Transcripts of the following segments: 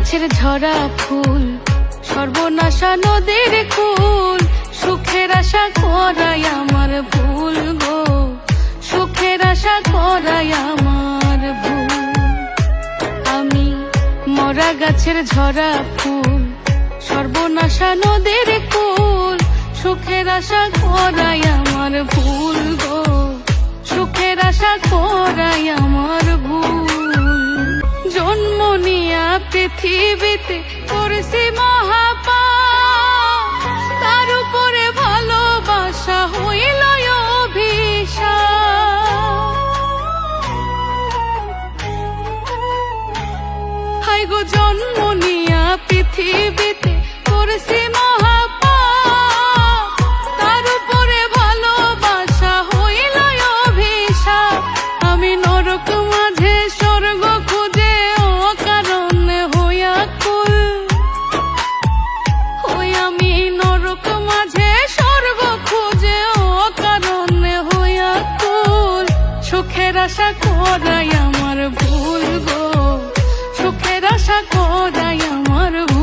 গাছের ঝরা ফুল, সর্বনাশা নদীর কুল, সুখের আশা করাই আমার ভুল গো, সুখের আশা করাই আমার ভুল। আমি মরা গাছের ঝরা ফুল, সর্বনাশা নদীর কুল, সুখের আশা করাই আমার ভুল গো, সুখের আশা করাই আমার ভুল। জন্ম নিয়া পৃথিবীতে করেছি মহাপাপ, তার উপরে ভালোবাসা হইল অভিশাপ। হাই গো জন্ম নিয়া পৃথিবীতে করেছি মহাপাপ, তার উপরে ভালোবাসা হইল অভিশাপ। আমি নরক মাঝে স্বর্গ খুঁজে অকারণে হইয়া কুল, ওই আমি নরক মাঝে স্বর্গ খুঁজে অকারণে হইয়া কুল। সুখের আশা করাই আমার ভুল গো, সুখের আশা করাই আমার ভুল।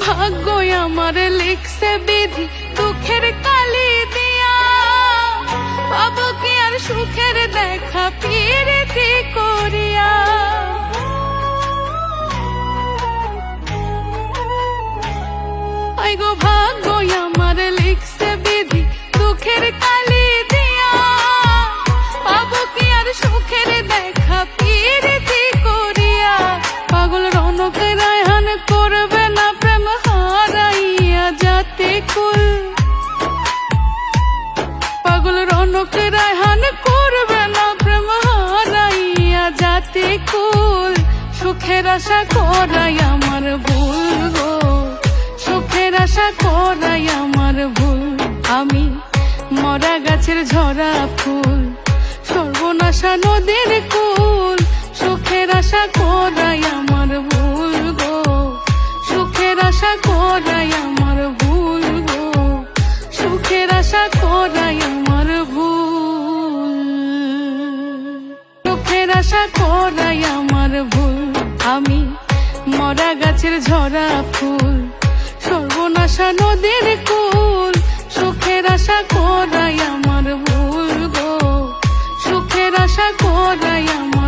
ভাগ্যই আমার লিখছে বিধি দুঃখের কালি দিয়া, পাবো কি আর সুখের দেখা পিরিতি করিয়া। আই গো ভাগ্যই আমার লিখছে বিধি দুঃখের কালি দিয়া, পাবো কি আর সুখের দেখা পিরিতি করিয়া। পাগল রনক রায়হান করবে না প্রেম হারাইয়া জাতি কুল, পাগল রনক রায়হান করবে না প্রেম হারাইয়া জাতি কুল। সুখের আশা করাই আমার ভুল গো, সুখের আশা করাই আমার ভুল। আমি মরা গাছের ঝরা ফুল, সর্বনাশা নদীর কুল, সুখের আশা করাই আমার ভুল গো, সুখের আশা করাই আমার ভুল গো, সুখের আশা করাই আমার ভুল, সুখের আশা করাই আমার ভুল। আমি মরা গাছের ঝরা ফুল, সর্বনাশা নদীর কুল, সুখের আশা করাই আমার ভুল গো, সুখের আশা করাই আমার